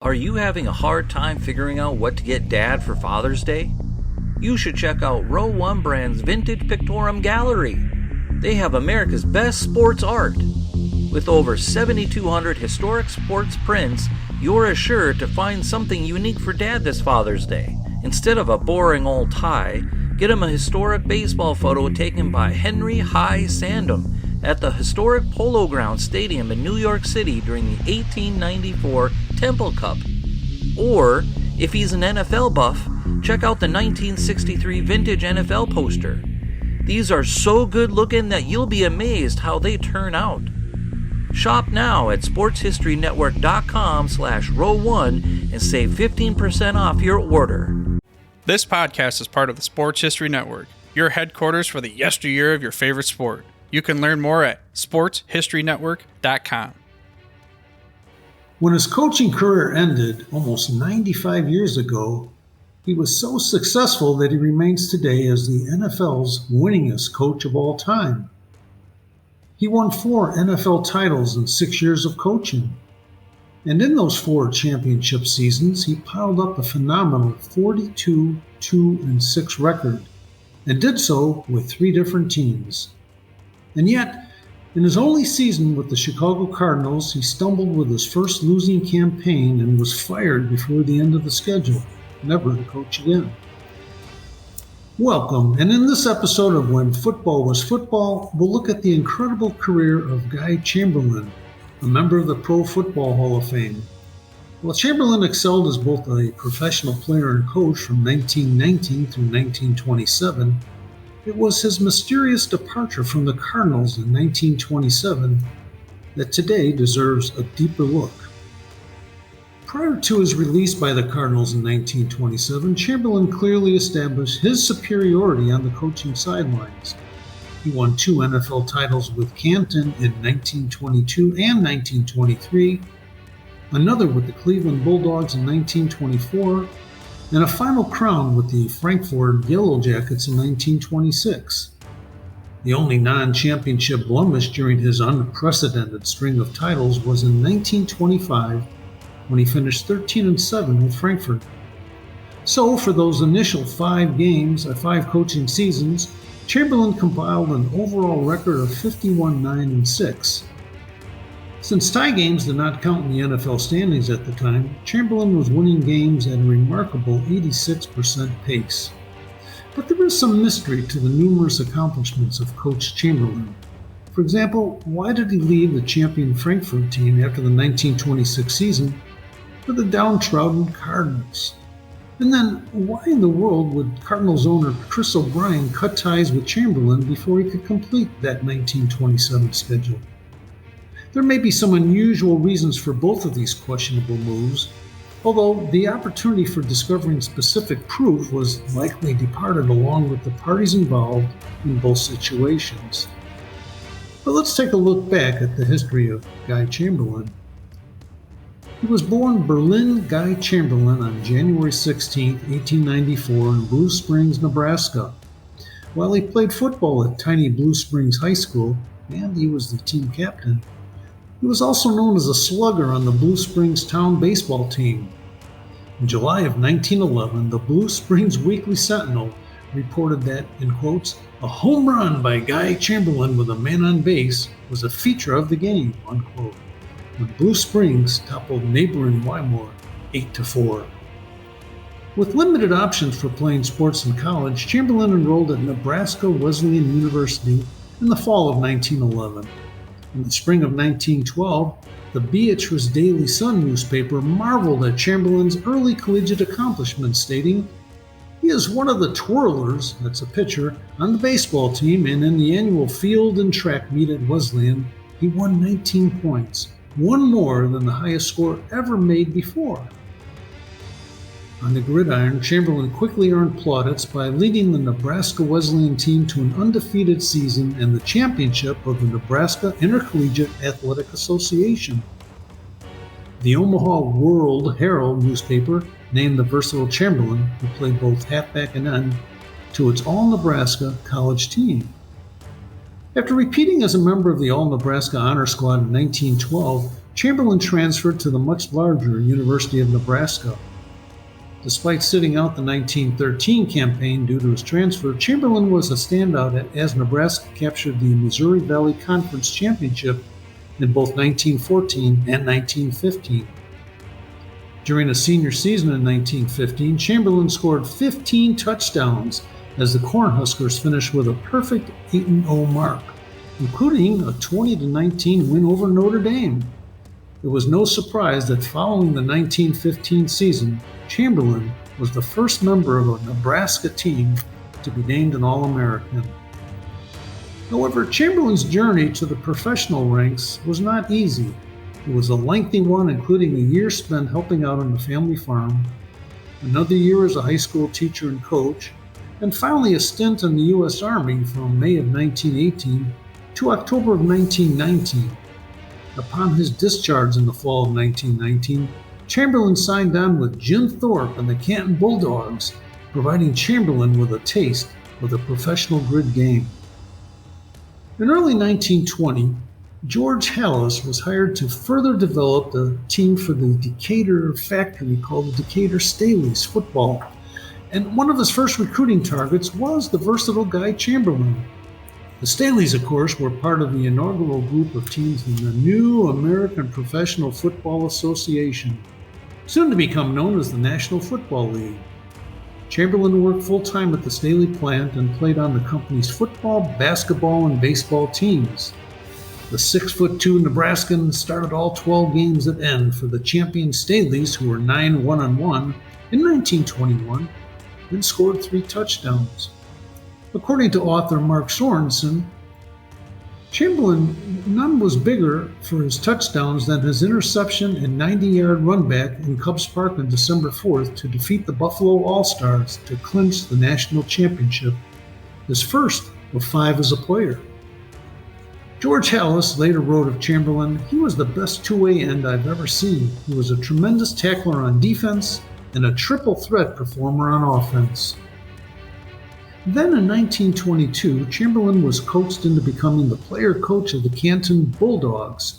Are you having a hard time figuring out what to get Dad for Father's Day? You should check out Row 1 Brand's Vintage Pictorum Gallery. They have America's best sports art. With over 7,200 historic sports prints, you're assured to find something unique for Dad this Father's Day. Instead of a boring old tie, get him a historic baseball photo taken by Henry High Sandom at the historic Polo Grounds Stadium in New York City during the 1894 Temple Cup. Or, if he's an NFL buff, check out the 1963 vintage NFL poster. These are so good looking that you'll be amazed how they turn out. Shop now at sportshistorynetwork.com/row1 and save 15% off your order. This podcast is part of the Sports History Network, your headquarters for the yesteryear of your favorite sport. You can learn more at sportshistorynetwork.com. When his coaching career ended almost 95 years ago, he was so successful that he remains today as the NFL's winningest coach of all time. He won 4 NFL titles in 6 years of coaching. And in those 4 championship seasons, he piled up a phenomenal 42-2-6 record, and did so with 3 different teams. And yet, in his only season with the Chicago Cardinals, he stumbled with his first losing campaign and was fired before the end of the schedule, never to coach again. Welcome, and in this episode of When Football Was Football, we'll look at the incredible career of Guy Chamberlin, a member of the Pro Football Hall of Fame. While Chamberlin excelled as both a professional player and coach from 1919 through 1927, it was his mysterious departure from the Cardinals in 1927 that today deserves a deeper look. Prior to his release by the Cardinals in 1927, Chamberlin clearly established his superiority on the coaching sidelines. He won 2 NFL titles with Canton in 1922 and 1923, another with the Cleveland Bulldogs in 1924, and a final crown with the Frankfurt Yellow Jackets in 1926. The only non-championship blemish during his unprecedented string of titles was in 1925 when he finished 13-7 with Frankfurt. So for those initial 5 coaching seasons, Chamberlin compiled an overall record of 51-9-6. Since tie games did not count in the NFL standings at the time, Chamberlin was winning games at a remarkable 86% pace. But there is some mystery to the numerous accomplishments of Coach Chamberlin. For example, why did he leave the champion Frankfurt team after the 1926 season for the downtrodden Cardinals? And then, why in the world would Cardinals owner Chris O'Brien cut ties with Chamberlin before he could complete that 1927 schedule? There may be some unusual reasons for both of these questionable moves, although the opportunity for discovering specific proof was likely departed along with the parties involved in both situations. But let's take a look back at the history of Guy Chamberlin. He was born Berlin Guy Chamberlin on January 16, 1894 in Blue Springs, Nebraska. While he played football at tiny Blue Springs High School, and he was the team captain, he was also known as a slugger on the Blue Springs Town baseball team. In July of 1911, the Blue Springs Weekly Sentinel reported that, in quotes, a home run by Guy Chamberlin with a man on base was a feature of the game, unquote, when Blue Springs toppled neighboring Wymore 8-4. With limited options for playing sports in college, Chamberlin enrolled at Nebraska Wesleyan University in the fall of 1911. In the spring of 1912, the Beatrice Daily Sun newspaper marveled at Chamberlin's early collegiate accomplishments, stating, "He is one of the twirlers," that's a pitcher, "on the baseball team, and in the annual field and track meet at Wesleyan, he won 19 points, one more than the highest score ever made before." On the gridiron, Chamberlin quickly earned plaudits by leading the Nebraska Wesleyan team to an undefeated season and the championship of the Nebraska Intercollegiate Athletic Association. The Omaha World Herald newspaper named the versatile Chamberlin, who played both halfback and end, to its All-Nebraska college team. After repeating as a member of the All-Nebraska Honor Squad in 1912, Chamberlin transferred to the much larger University of Nebraska. Despite sitting out the 1913 campaign due to his transfer, Chamberlin was a standout as Nebraska captured the Missouri Valley Conference Championship in both 1914 and 1915. During his senior season in 1915, Chamberlin scored 15 touchdowns as the Cornhuskers finished with a perfect 8-0 mark, including a 20-19 win over Notre Dame. It was no surprise that following the 1915 season, Chamberlin was the first member of a Nebraska team to be named an All-American. However, Chamberlin's journey to the professional ranks was not easy. It was a lengthy one, including a year spent helping out on the family farm, another year as a high school teacher and coach, and finally a stint in the U.S. Army from May of 1918 to October of 1919. Upon his discharge in the fall of 1919, Chamberlin signed on with Jim Thorpe and the Canton Bulldogs, providing Chamberlin with a taste of the professional grid game. In early 1920, George Halas was hired to further develop the team for the Decatur factory called the Decatur Staleys football, and one of his first recruiting targets was the versatile Guy Chamberlin. The Staleys, of course, were part of the inaugural group of teams in the new American Professional Football Association, soon to become known as the National Football League. Chamberlin worked full-time at the Staley plant and played on the company's football, basketball, and baseball teams. The 6'2" Nebraskan started all 12 games at end for the champion Staleys, who were 9-1-1 in 1921, and scored 3 touchdowns. According to author Mark Sorensen, Chamberlin none was bigger for his touchdowns than his interception and 90-yard run back in Cubs Park on December 4th to defeat the Buffalo All-Stars to clinch the national championship, his first of 5 as a player. George Halas later wrote of Chamberlin, "He was the best two-way end I've ever seen. He was a tremendous tackler on defense and a triple threat performer on offense." Then in 1922, Chamberlin was coaxed into becoming the player coach of the Canton Bulldogs.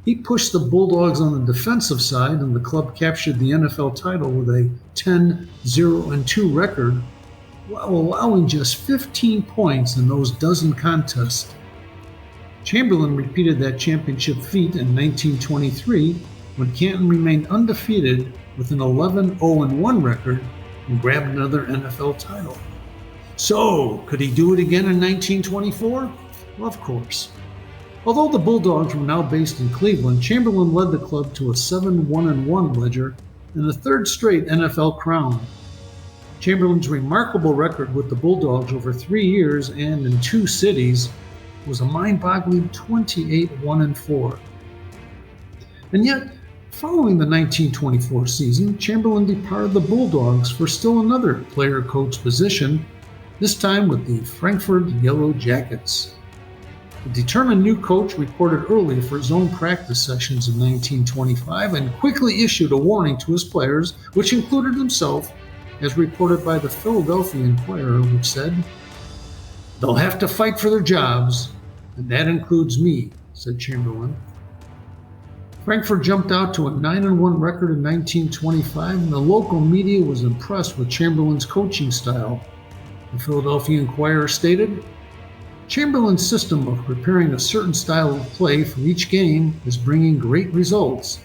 He pushed the Bulldogs on the defensive side, and the club captured the NFL title with a 10-0-2 record, while allowing just 15 points in those dozen contests. Chamberlin repeated that championship feat in 1923 when Canton remained undefeated with an 11-0-1 record and grabbed another NFL title. So, could he do it again in 1924? Well, of course. Although the Bulldogs were now based in Cleveland, Chamberlin led the club to a 7-1-1 ledger and the 3rd straight NFL crown. Chamberlin's remarkable record with the Bulldogs over 3 years and in 2 cities was a mind-boggling 28-1-4. And yet, following the 1924 season, Chamberlin departed the Bulldogs for still another player-coach position, this time with the Frankfurt Yellow Jackets. The determined new coach reported early for his own practice sessions in 1925 and quickly issued a warning to his players, which included himself, as reported by the Philadelphia Inquirer, which said, "They'll have to fight for their jobs, and that includes me," said Chamberlin. Frankfurt jumped out to a 9-1 record in 1925, and the local media was impressed with Chamberlin's coaching style. The Philadelphia Inquirer stated, "Chamberlin's system of preparing a certain style of play for each game is bringing great results.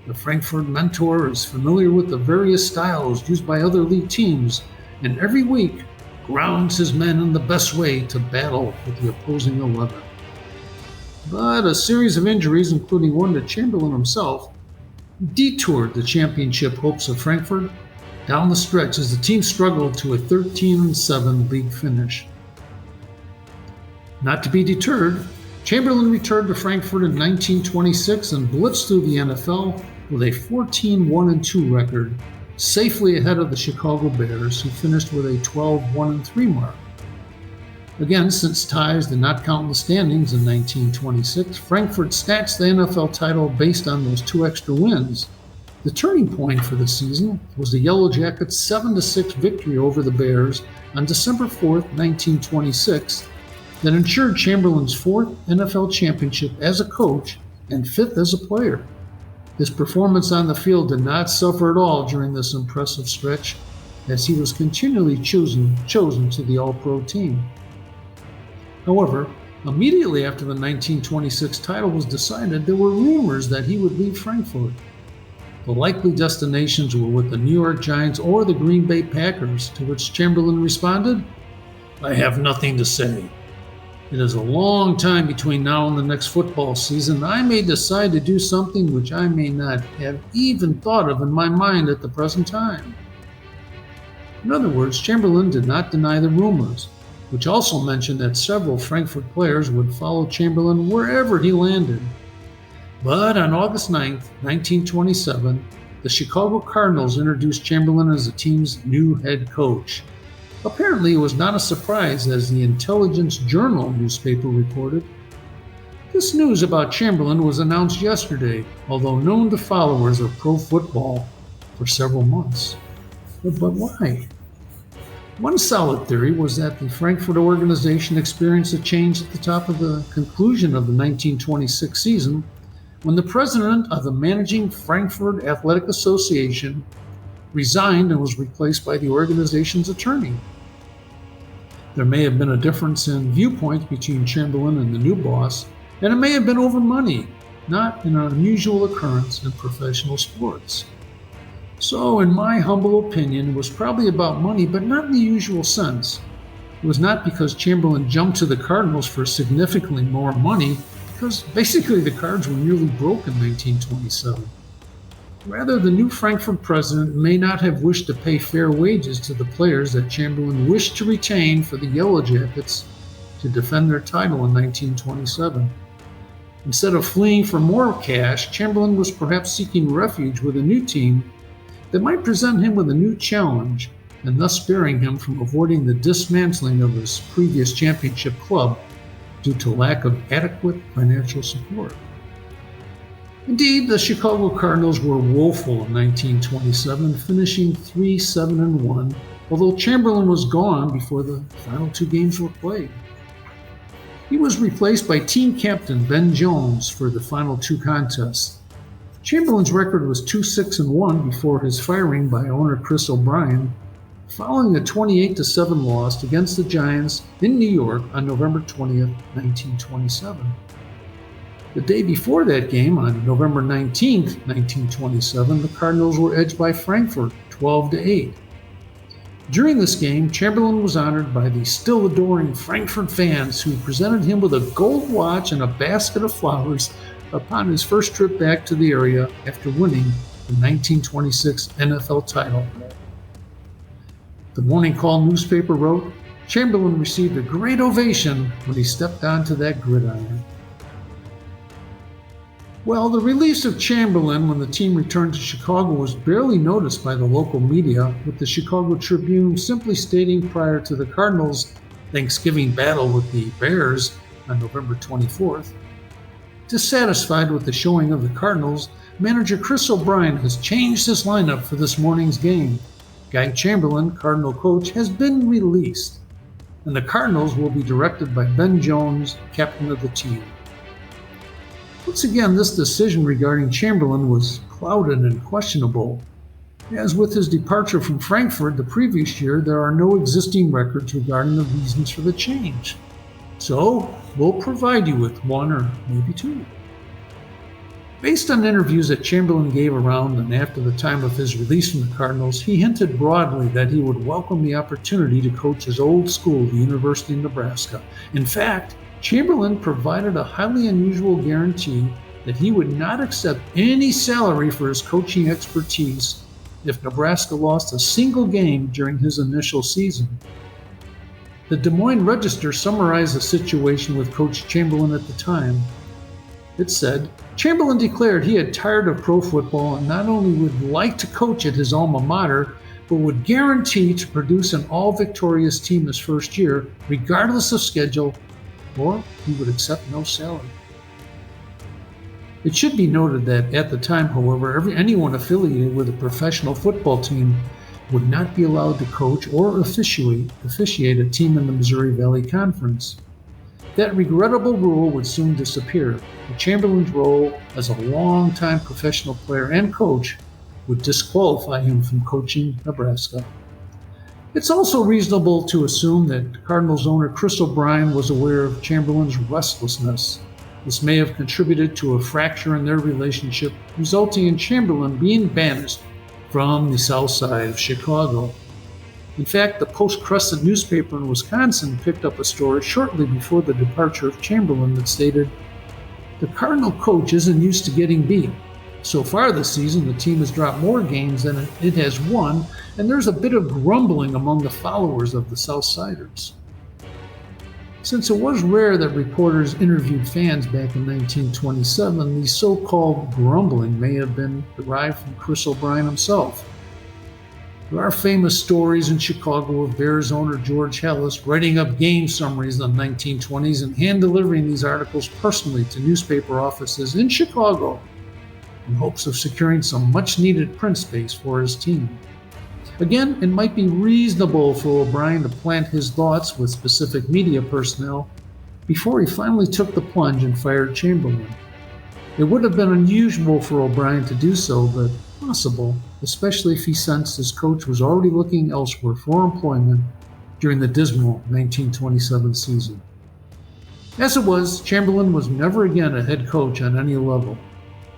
The Frankfurt mentor is familiar with the various styles used by other league teams, and every week grounds his men in the best way to battle with the opposing 11. But a series of injuries, including one to Chamberlin himself, detoured the championship hopes of Frankfurt down the stretch as the team struggled to a 13-7 league finish. Not to be deterred, Chamberlin returned to Frankfurt in 1926 and blitzed through the NFL with a 14-1-2 record, safely ahead of the Chicago Bears, who finished with a 12-1-3 mark. Again, since ties did not count in the standings in 1926, Frankfurt snatched the NFL title based on those 2 extra wins. The turning point for the season was the Yellow Jackets' 7-6 victory over the Bears on December 4, 1926, that ensured Chamberlin's 4th NFL championship as a coach and 5th as a player. His performance on the field did not suffer at all during this impressive stretch, as he was continually chosen to the All-Pro team. However, immediately after the 1926 title was decided, there were rumors that he would leave Frankfurt. The likely destinations were with the New York Giants or the Green Bay Packers, to which Chamberlain responded, "I have nothing to say. It is a long time between now and the next football season. I may decide to do something which I may not have even thought of in my mind at the present time." In other words, Chamberlain did not deny the rumors, which also mentioned that several Frankfurt players would follow Chamberlain wherever he landed. But on August 9, 1927, the Chicago Cardinals introduced Chamberlain as the team's new head coach. Apparently, it was not a surprise, as the Intelligence Journal newspaper reported. This news about Chamberlain was announced yesterday, although known to followers of pro football for several months. But why? One solid theory was that the Frankfurt organization experienced a change at the top of the conclusion of the 1926 season, when the president of the managing Frankfurt Athletic Association resigned and was replaced by the organization's attorney. There may have been a difference in viewpoint between Chamberlain and the new boss, and it may have been over money, not an unusual occurrence in professional sports. So, in my humble opinion, it was probably about money, but not in the usual sense. It was not because Chamberlain jumped to the Cardinals for significantly more money, because basically the Cards were nearly broke in 1927. Rather, the new Frankfurt president may not have wished to pay fair wages to the players that Chamberlain wished to retain for the Yellow Jackets to defend their title in 1927. Instead of fleeing for more cash, Chamberlain was perhaps seeking refuge with a new team that might present him with a new challenge, and thus sparing him from avoiding the dismantling of his previous championship club due to lack of adequate financial support. Indeed, the Chicago Cardinals were woeful in 1927, finishing 3-7-1, although Chamberlain was gone before the final two games were played. He was replaced by team captain Ben Jones for the final two contests. Chamberlain's record was 2-6-1 before his firing by owner Chris O'Brien, following a 28-7 loss against the Giants in New York on November 20th, 1927. The day before that game, on November 19th, 1927, the Cardinals were edged by Frankfurt 12-8. During this game, Chamberlain was honored by the still adoring Frankfurt fans, who presented him with a gold watch and a basket of flowers upon his first trip back to the area after winning the 1926 NFL title. The Morning Call newspaper wrote, Chamberlain received a great ovation when he stepped onto that gridiron. Well, the release of Chamberlain when the team returned to Chicago was barely noticed by the local media, with the Chicago Tribune simply stating prior to the Cardinals' Thanksgiving battle with the Bears on November 24th, dissatisfied with the showing of the Cardinals, manager Chris O'Brien has changed his lineup for this morning's game. Guy Chamberlin, Cardinal coach, has been released, and the Cardinals will be directed by Ben Jones, captain of the team. Once again, this decision regarding Chamberlain was clouded and questionable. As with his departure from Frankfurt the previous year, there are no existing records regarding the reasons for the change. So, we'll provide you with one or maybe two. Based on interviews that Chamberlain gave around and after the time of his release from the Cardinals, he hinted broadly that he would welcome the opportunity to coach his old school, the University of Nebraska. In fact, Chamberlain provided a highly unusual guarantee that he would not accept any salary for his coaching expertise if Nebraska lost a single game during his initial season. The Des Moines Register summarized the situation with Coach Chamberlain at the time. It said, Chamberlain declared he had tired of pro football and not only would like to coach at his alma mater, but would guarantee to produce an all-victorious team his first year, regardless of schedule, or he would accept no salary. It should be noted that at the time, however, anyone affiliated with a professional football team would not be allowed to coach or officiate a team in the Missouri Valley Conference. That regrettable rule would soon disappear, but Chamberlain's role as a long-time professional player and coach would disqualify him from coaching Nebraska. It's also reasonable to assume that Cardinals owner Chris O'Brien was aware of Chamberlain's restlessness. This may have contributed to a fracture in their relationship, resulting in Chamberlain being banished from the south side of Chicago. In fact, the Post-Crescent newspaper in Wisconsin picked up a story shortly before the departure of Chamberlain that stated, "The Cardinal coach isn't used to getting beat. So far this season, the team has dropped more games than it has won, and there's a bit of grumbling among the followers of the Southsiders." Since it was rare that reporters interviewed fans back in 1927, the so-called grumbling may have been derived from Chris O'Brien himself. There are famous stories in Chicago of Bears owner George Halas writing up game summaries in the 1920s and hand-delivering these articles personally to newspaper offices in Chicago in hopes of securing some much-needed print space for his team. Again, it might be reasonable for O'Brien to plant his thoughts with specific media personnel before he finally took the plunge and fired Chamberlain. It would have been unusual for O'Brien to do so, but possible, especially if he sensed his coach was already looking elsewhere for employment during the dismal 1927 season. As it was, Chamberlain was never again a head coach on any level.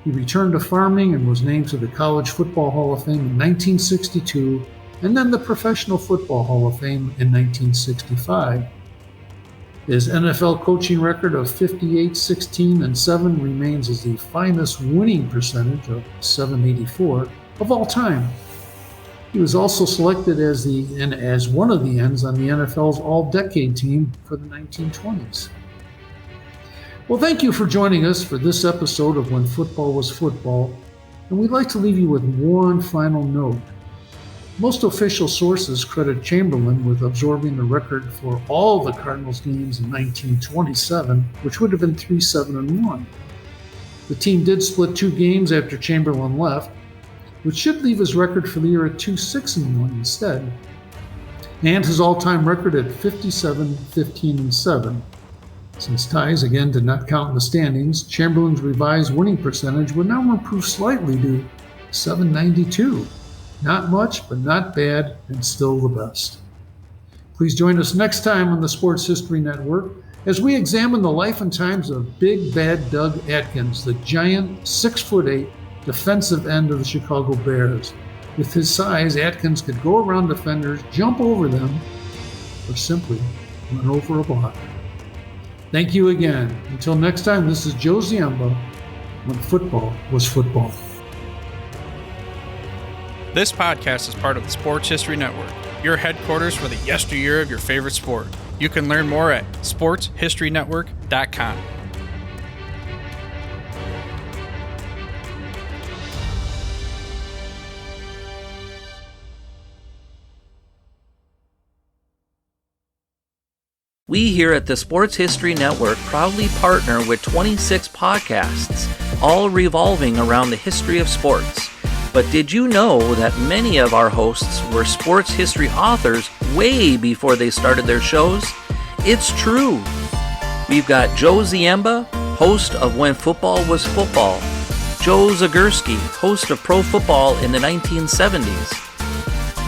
He returned to farming and was named to the College Football Hall of Fame in 1962 and then the Professional Football Hall of Fame in 1965. His NFL coaching record of 58, 16, and 7 remains as the finest winning percentage of .784 of all time. He was also selected as one of the ends on the NFL's All-Decade team for the 1920s. Well, thank you for joining us for this episode of When Football Was Football, and we'd like to leave you with one final note. Most official sources credit Chamberlain with absorbing the record for all the Cardinals games in 1927, which would have been 3-7-1. The team did split 2 games after Chamberlain left, which should leave his record for the year at 2-6-1 instead, and his all-time record at 57, 15, and 7. Since ties again did not count in the standings, Chamberlain's revised winning percentage would now improve slightly to .792. Not much, but not bad, and still the best. Please join us next time on the Sports History Network as we examine the life and times of Big Bad Doug Atkins, the giant 6'8" defensive end of the Chicago Bears. With his size, Atkins could go around defenders, jump over them, or simply run over a block. Thank you again. Until next time, this is Joe Ziemba, When Football Was Football. This podcast is part of the Sports History Network, your headquarters for the yesteryear of your favorite sport. You can learn more at sportshistorynetwork.com. We here at the Sports History Network proudly partner with 26 podcasts, all revolving around the history of sports. But did you know that many of our hosts were sports history authors way before they started their shows? It's true. We've got Joe Ziemba, host of When Football Was Football, Joe Zagurski, host of Pro Football in the 1970s,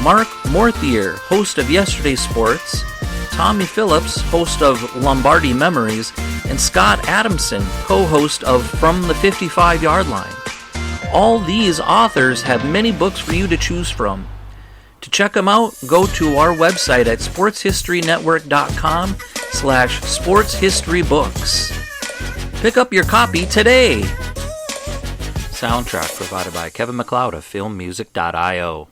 Mark Morthier, host of Yesterday's Sports, Tommy Phillips, host of Lombardi Memories, and Scott Adamson, co-host of From the 55-Yard Line. All these authors have many books for you to choose from. To check them out, go to our website at sportshistorynetwork.com/sportshistorybooks. Pick up your copy today. Soundtrack provided by Kevin MacLeod of filmmusic.io.